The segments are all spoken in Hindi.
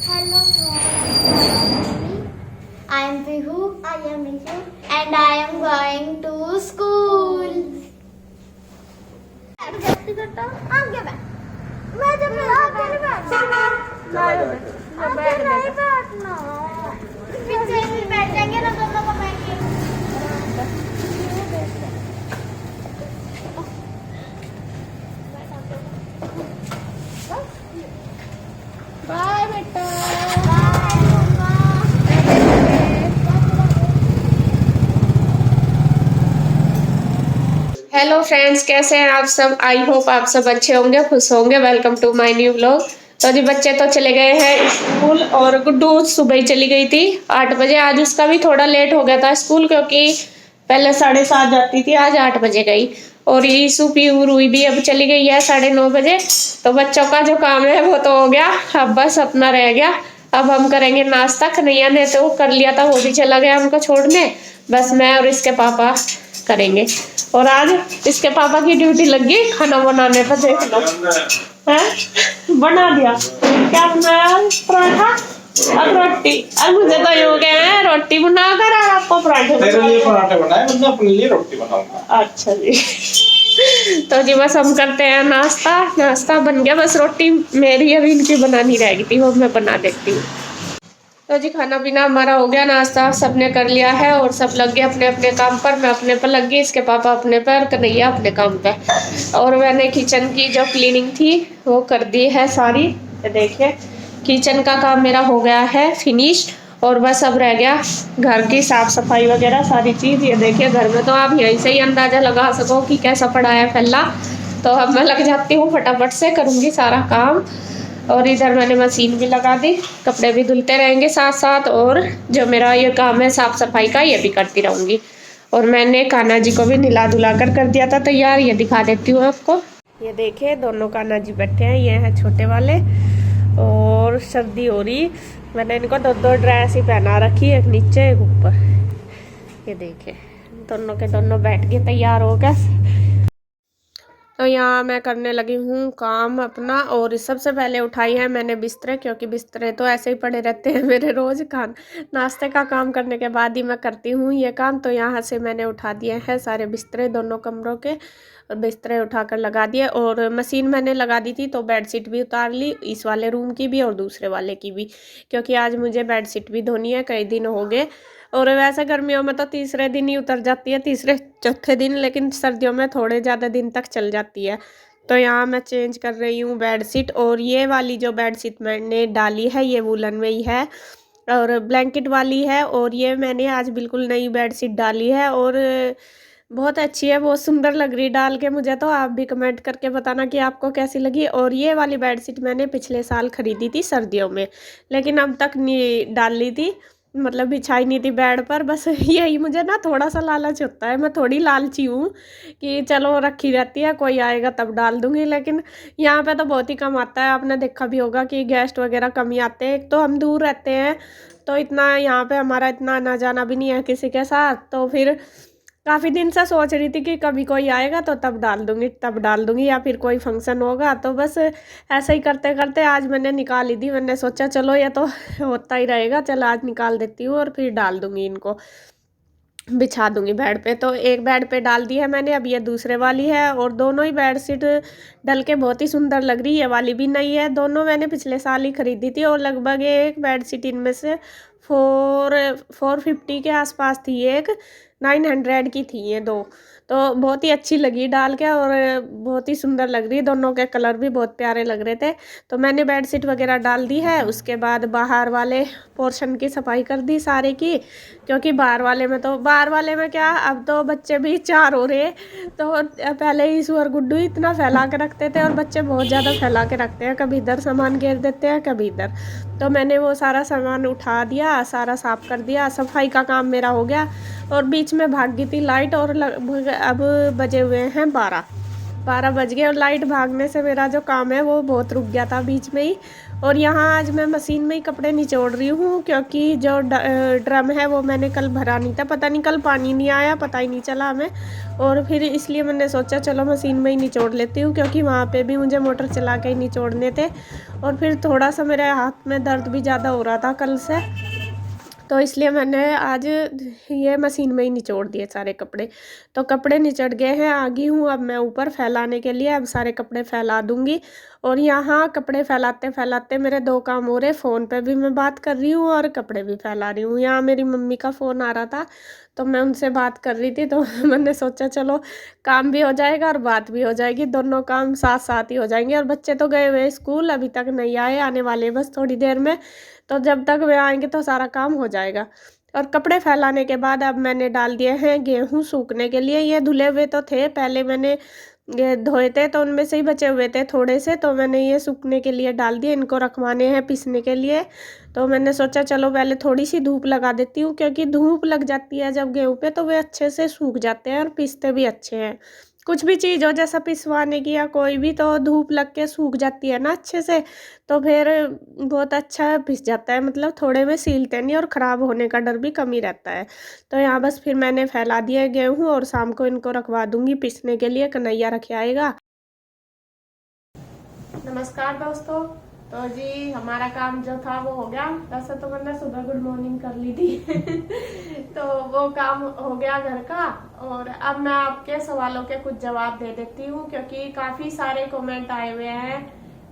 Hello friends, I am Vihu. I am Vihu. And I am going to school. आगे बैठ। मैं जब आगे नहीं बैठना। आगे नहीं बैठना। पीछे ही बैठ जाएंगे ना दोनों को बैठ के। बाय बेटा। बाय मम्मा। हेलो फ्रेंड्स, कैसे हैं आप सब। आई होप आप सब अच्छे होंगे, खुश होंगे। Welcome to my new vlog. तो जी बच्चे तो चले गए हैं स्कूल और गुड्डू सुबह ही चली गई थी 8 बजे। आज उसका भी थोड़ा लेट हो गया था स्कूल, क्योंकि पहले 7:30 जाती थी, आज 8 बजे गई। और ईसू पीयू रूई भी अब चली गई है 9:30 बजे। तो बच्चों का जो काम है वो तो हो गया, अब बस अपना रह गया। अब हम करेंगे नाश्ता। कन्हैया ने तो कर लिया था, वो भी चला गया उनको छोड़ने। बस मैं और इसके पापा करेंगे। और आज इसके पापा की ड्यूटी लग गई खाना बनाने पर। देख लो, है बना दिया। क्या बनाया? पराठा और रोटी। और मुझे तो यूं गए हैं रोटी बनाकर और आपको पराठे। तेरे लिए पराठे बनाए, मैं अपने लिए रोटी बनाऊंगा। अच्छा जी। तो जी बस हम करते हैं नाश्ता। नाश्ता बन गया, बस रोटी मेरी अभी इनकी बनानी रहेगी थी, वो मैं बना देती हूँ। तो जी खाना पीना हमारा हो गया, नाश्ता सबने कर लिया है और सब लग गए अपने अपने काम पर। मैं अपने पर लग गई, इसके पापा अपने पर, कन्हैया अपने काम पे। और मैंने किचन की जो क्लीनिंग थी वो कर दी है सारी। ये देखिए, किचन का काम मेरा हो गया है फिनिश। और बस अब रह गया घर की साफ सफाई वगैरह सारी चीज़। ये देखिए, घर में तो आप यहीं से ही अंदाज़ा लगा सको कि कैसा पड़ा है फैला। तो अब मैं लग जाती हूँ, फटाफट से करूँगी सारा काम। और इधर मैंने मशीन भी लगा दी, कपड़े भी धुलते रहेंगे साथ साथ। और जो मेरा ये काम है साफ़ सफाई का, ये भी करती रहूँगी। और मैंने कान्हा जी को भी नहला धुला कर दिया था तैयार। ये दिखा देती हूँ आपको। ये देखिए, दोनों कान्हा जी बैठे हैं, ये हैं छोटे वाले। और सर्दी हो रही, मैंने इनको दो ड्रेस ही पहना रखी, एक नीचे एक ऊपर। ये देखिए, दोनों के दोनों बैठ के तैयार हो गए। तो यहाँ मैं करने लगी हूँ काम अपना। और सबसे पहले उठाई है मैंने बिस्तरे, क्योंकि बिस्तरे तो ऐसे ही पड़े रहते हैं मेरे रोज़। नाश्ते का काम करने के बाद ही मैं करती हूँ ये काम। तो यहाँ से मैंने उठा दिए हैं सारे बिस्तरे दोनों कमरों के, और बिस्तरे उठाकर लगा दिए। और मशीन मैंने लगा दी थी, तो बेडशीट भी उतार ली, इस वाले रूम की भी और दूसरे वाले की भी, क्योंकि आज मुझे बेडशीट भी धोनी है, कई दिन हो गए। और वैसे गर्मियों में तो तीसरे दिन ही उतर जाती है, तीसरे चौथे दिन, लेकिन सर्दियों में थोड़े ज़्यादा दिन तक चल जाती है। तो यहाँ मैं चेंज कर रही हूँ बेडशीट। और ये वाली जो बेडशीट मैंने डाली है ये वूलन में ही है और ब्लैंकेट वाली है। और ये मैंने आज बिल्कुल नई बेडशीट डाली है और बहुत अच्छी है, बहुत सुंदर लग रही डाल के मुझे। तो आप भी कमेंट करके बताना कि आपको कैसी लगी। और ये वाली बेडशीट मैंने पिछले साल ख़रीदी थी सर्दियों में, लेकिन अब तक नहीं डाल ली थी, मतलब बिछाई नहीं थी बेड पर। बस यही मुझे ना थोड़ा सा लालच होता है, मैं थोड़ी लालची हूँ कि चलो रखी रहती है, कोई आएगा तब डाल दूँगी। लेकिन यहाँ पे तो बहुत ही कम आता है, आपने देखा भी होगा कि गेस्ट वगैरह कम ही आते हैं। एक तो हम दूर रहते हैं, तो इतना यहाँ पे हमारा इतना आना जाना भी नहीं है किसी के साथ। तो फिर काफ़ी दिन से सोच रही थी कि कभी कोई आएगा तो तब डाल दूँगी, या फिर कोई फंक्शन होगा। तो बस ऐसे ही करते करते आज मैंने निकाल ली थी। मैंने सोचा चलो ये तो होता ही रहेगा, चल आज निकाल देती हूँ और फिर डाल दूँगी, इनको बिछा दूँगी बेड पे। तो एक बेड पे डाल दी है मैंने, अब ये दूसरे वाली है। और दोनों ही बेडशीट डल के बहुत ही सुंदर लग रही है। ये वाली भी नई है, दोनों मैंने पिछले साल ही ख़रीदी थी। और लगभग एक बेडशीट इनमें से 450 के आसपास थी, एक 900 की थी ये दो। तो बहुत ही अच्छी लगी डाल के और बहुत ही सुंदर लग रही है, दोनों के कलर भी बहुत प्यारे लग रहे थे। तो मैंने बेडशीट वगैरह डाल दी है। उसके बाद बाहर वाले पोर्शन की सफाई कर दी सारे की, क्योंकि बाहर वाले में क्या, अब तो बच्चे भी 4 हो रहे। तो पहले ही ईसू और गुड्डू इतना फैला के रखते थे, और बच्चे बहुत ज़्यादा फैला के रखते हैं, कभी इधर सामान घेर देते हैं कभी इधर। तो मैंने वो सारा सामान उठा दिया, सारा साफ़ कर दिया, सफाई का काम मेरा हो गया। और बीच में भाग गई थी लाइट, और अब बजे हुए हैं 12 बज गए। और लाइट भागने से मेरा जो काम है वो बहुत रुक गया था बीच में ही। और यहाँ आज मैं मशीन में ही कपड़े निचोड़ रही हूँ, क्योंकि जो ड्रम है वो मैंने कल भरा नहीं था, पता नहीं कल पानी नहीं आया, पता ही नहीं चला हमें, और फिर इसलिए मैंने सोचा चलो मशीन में ही निचोड़ लेती हूँ, क्योंकि वहाँ पे भी मुझे मोटर चला के ही निचोड़ने थे। और फिर थोड़ा सा मेरे हाथ में दर्द भी ज़्यादा हो रहा था कल से, तो इसलिए मैंने आज ये मशीन में ही निचोड़ दिए सारे कपड़े। तो कपड़े निचड़ गए हैं, आ गई हूँ अब मैं ऊपर फैलाने के लिए, अब सारे कपड़े फैला दूँगी। और यहाँ कपड़े फैलाते फैलाते मेरे 2 काम हो रहे, फ़ोन पे भी मैं बात कर रही हूँ और कपड़े भी फैला रही हूँ। यहाँ मेरी मम्मी का फ़ोन आ रहा था, तो मैं उनसे बात कर रही थी, तो मैंने सोचा चलो काम भी हो जाएगा और बात भी हो जाएगी, दोनों काम साथ साथ ही हो जाएंगे। और बच्चे तो गए हुए स्कूल, अभी तक नहीं आए, आने वाले बस थोड़ी देर में, तो जब तक वे आएंगे तो सारा काम हो जाएगा। और कपड़े फैलाने के बाद अब मैंने डाल दिए हैं गेहूँ सूखने के लिए। ये धुले हुए तो थे, पहले मैंने ये धोए थे तो उनमें से ही बचे हुए थे थोड़े से, तो मैंने ये सूखने के लिए डाल दिए, इनको रखवाने हैं पीसने के लिए। तो मैंने सोचा चलो पहले थोड़ी सी धूप लगा देती हूँ, क्योंकि धूप लग जाती है जब गेहूँ पे तो वे अच्छे से सूख जाते हैं और पीसते भी अच्छे हैं। कुछ भी चीज़ हो जैसा पिसवाने की या कोई भी, तो धूप लग के सूख जाती है ना अच्छे से, तो फिर बहुत अच्छा पिस जाता है, मतलब थोड़े में सीलते नहीं और ख़राब होने का डर भी कम ही रहता है। तो यहाँ बस फिर मैंने फैला दिया गेहूँ और शाम को इनको रखवा दूँगी पीसने के लिए, कन्हैया रख आएगा। नमस्कार दोस्तों, तो जी हमारा काम जो था वो हो गया। वैसे तो मैंने सुबह गुड मॉर्निंग कर ली थी तो वो काम हो गया घर का। और अब मैं आपके सवालों के कुछ जवाब दे देती हूँ, क्योंकि काफ़ी सारे कमेंट आए हुए हैं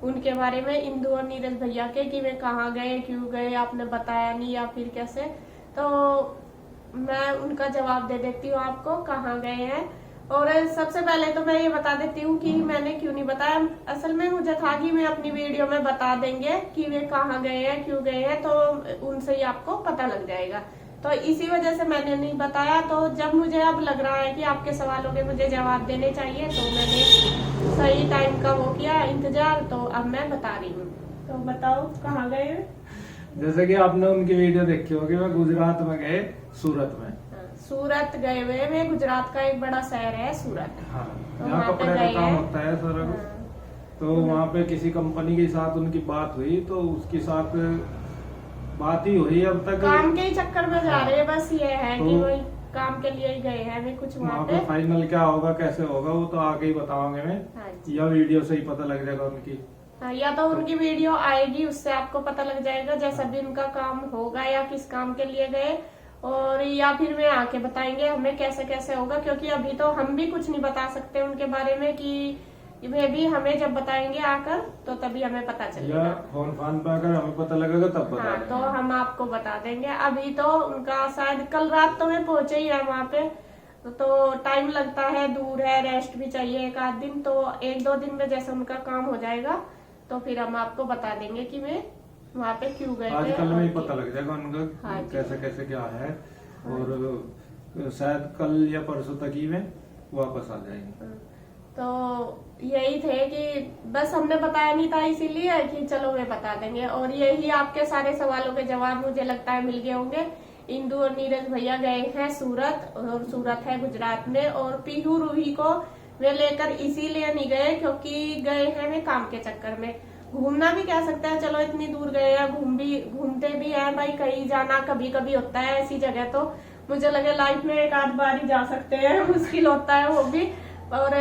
उनके बारे में, इंदु और नीरज भैया के, कि वे कहाँ गए, क्यों गए, आपने बताया नहीं या फिर कैसे। तो मैं उनका जवाब दे देती हूँ आपको, कहाँ गए हैं। और सबसे पहले तो मैं ये बता देती हूँ कि मैंने क्यों नहीं बताया। असल में मुझे था कि मैं अपनी वीडियो में बता देंगे कि वे कहाँ गए हैं, क्यों गए हैं, तो उनसे ही आपको पता लग जाएगा, तो इसी वजह से मैंने नहीं बताया। तो जब मुझे अब लग रहा है कि आपके सवालों के मुझे जवाब देने चाहिए, तो मैंने सही टाइम का वो किया इंतजार, तो अब मैं बता रही हूँ। तो बताओ कहाँ गए हैं? जैसे कि आपने उनकी वीडियो देखी होगी, वो गुजरात में गए, सूरत में। सूरत गए हुए, वे गुजरात का एक बड़ा शहर है सूरत। हाँ, तो यहाँ कपड़े का काम होता है सारा कुछ। हाँ। तो वहाँ पे किसी कंपनी के साथ उनकी बात हुई, तो उसके साथ बात ही हुई अब तक। काम के ही चक्कर में जा रहे हैं, बस ये है तो कि वही काम के लिए ही गए हैं वे कुछ वहाँ पे। फाइनल क्या होगा कैसे होगा वो तो आगे ही बताओगे मैं, या वीडियो से ही पता लग जाएगा उनकी। हाँ, या तो उनकी वीडियो आएगी उससे आपको पता लग जाएगा जैसा भी उनका काम होगा या किस काम के लिए गए, और या फिर वे आके बताएंगे हमें कैसे कैसे होगा, क्योंकि अभी तो हम भी कुछ नहीं बता सकते उनके बारे में, कि वे भी हमें जब बताएंगे आकर तो तभी हमें पता चलेगा। या फोन पे अगर हमें पता लगेगा तब बता हाँ, देंगे। तो हम आपको बता देंगे। अभी तो उनका शायद कल रात तो वे पहुंचे ही है वहाँ पे, तो टाइम लगता है, दूर है, रेस्ट भी चाहिए एक आध दिन, तो 1-2 दिन में जैसे उनका काम हो जाएगा तो फिर हम आपको बता देंगे कि वे वहाँ पे क्यों गए थे। आजकल में ही पता लग जाएगा उनका हाँ, कैसे कैसे क्या है, और शायद कल या परसों तक ही में वापस आ जाएंगे। तो यही थे कि बस हमने बताया नहीं था, इसीलिए कि चलो वे बता देंगे। और यही आपके सारे सवालों के जवाब मुझे लगता है मिल गए होंगे। इंदु और नीरज भैया गए हैं सूरत, और सूरत है गुजरात में, और पीहू रूही को वे लेकर इसीलिए नहीं गए क्योंकि गए हैं वे काम के चक्कर में। घूमना भी कह सकते हैं, चलो इतनी दूर गए हैं, घूमते भी हैं भाई, कहीं जाना कभी कभी होता है ऐसी जगह, तो मुझे लगे लाइफ में एक आध बार ही जा सकते हैं, मुश्किल होता है वो भी। और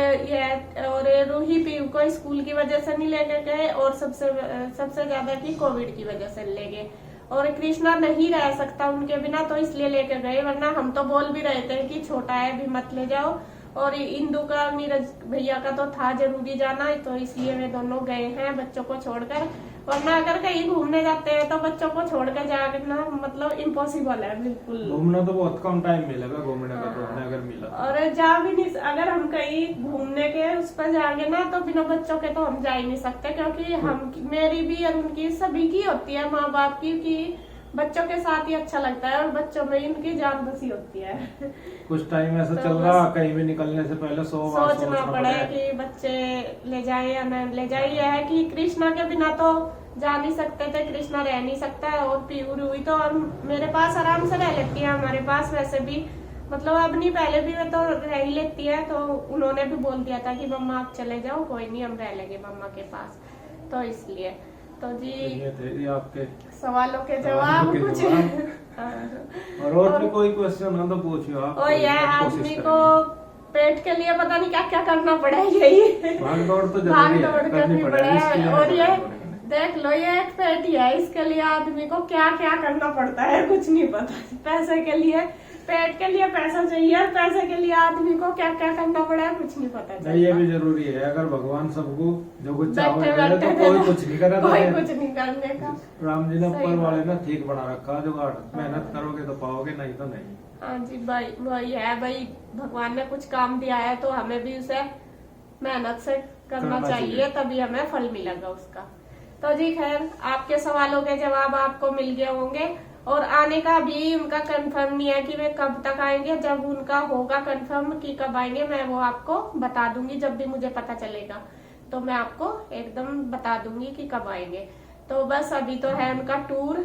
रूही पीहू को स्कूल की वजह से नहीं लेके गए, और सबसे ज्यादा की कोविड की वजह से ले गए। और कृष्णा नहीं रह सकता उनके बिना, तो इसलिए लेकर गए, वरना हम तो बोल भी रहे थे कि छोटा है भी मत ले जाओ। और इंदु का नीरज भैया का तो था जरूरी जाना, तो इसलिए वे दोनों गए हैं बच्चों को छोड़कर। वरना अगर कहीं घूमने जाते हैं तो बच्चों को छोड़कर जाना मतलब इम्पॉसिबल है बिल्कुल। घूमना तो बहुत कम टाइम मिलेगा घूमने का, तो हमें अगर मिला और जा भी नहीं, अगर हम कहीं घूमने के उस पर जाएंगे ना तो बिना बच्चों के तो हम जा ही नहीं सकते, क्योंकि हम मेरी भी और उनकी सभी की होती है माँ बाप की, कि बच्चों के साथ ही अच्छा लगता है और बच्चों में इनकी जान बसी होती है। कुछ टाइम ऐसा तो चल रहा, कहीं भी निकलने से पहले सोचना पड़े कि बच्चे ले जाए या न ले जाए। यह है कि कृष्णा के बिना तो जा नहीं सकते थे, कृष्णा रह नहीं सकता है, और पीहू रूही तो और मेरे पास आराम से रह लेती है, हमारे पास वैसे भी मतलब अब नहीं, पहले भी वे तो रह ही लेती है। तो उन्होंने भी बोल दिया था कि मम्मा आप चले जाओ, कोई नहीं हम रह लेंगे मम्मा के पास, तो इसलिए। तो जी ये थे ये आपके सवालों के जवाब के कुछ जवाब। और भी कोई क्वेश्चन हो तो पूछियो आप। और ये कोशिश आदमी करेंगे। को पेट के लिए पता नहीं क्या क्या करना पड़ा है, यही भाग दौड़ तो भाग जरूरी दौड़ है, करनी करनी पड़ा इसके है। लिए और ये भाग दौड़ करनी। देख लो, ये एक पेट ही है, इसके लिए आदमी को क्या क्या करना पड़ता है कुछ नहीं पता। पैसे के लिए, पेट के लिए पैसा चाहिए, और पैसे के लिए आदमी को क्या क्या करना पड़ा है कुछ नहीं पता नहीं ये चलता। भी जरूरी है, अगर भगवान सबको जो कुछ चाहे बैठे करे तो बैठे कोई कुछ नहीं करा कोई था। कुछ नहीं करने का। राम जी ने सही ऊपर बात। वाले ने ठीक बना रखा जुगाड़, मेहनत करोगे तो पाओगे, नहीं तो नहीं। हाँ जी भाई, वही है भाई, भगवान ने कुछ काम दिया है तो हमें भी उसे मेहनत से करना चाहिए, तभी हमें फल मिलेगा उसका। तो जी खैर, आपके सवालों के जवाब आपको मिल गए होंगे, और आने का भी उनका कंफर्म नहीं है कि वे कब तक आएंगे। जब उनका होगा कंफर्म कि कब आएंगे, मैं वो आपको बता दूंगी। जब भी मुझे पता चलेगा तो मैं आपको एकदम बता दूंगी कि कब आएंगे। तो बस अभी तो है उनका टूर,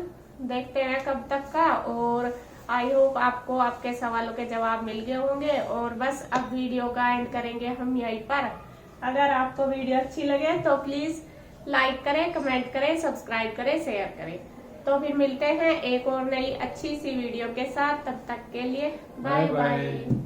देखते हैं कब तक का। और आई होप आपको आपके सवालों के जवाब मिल गए होंगे। और बस अब वीडियो का एंड करेंगे हम यहीं पर। अगर आपको वीडियो अच्छी लगे तो प्लीज लाइक करें, कमेंट करें, सब्सक्राइब करें, शेयर करें। तो फिर मिलते हैं एक और नई अच्छी सी वीडियो के साथ। तब तक के लिए बाय बाय।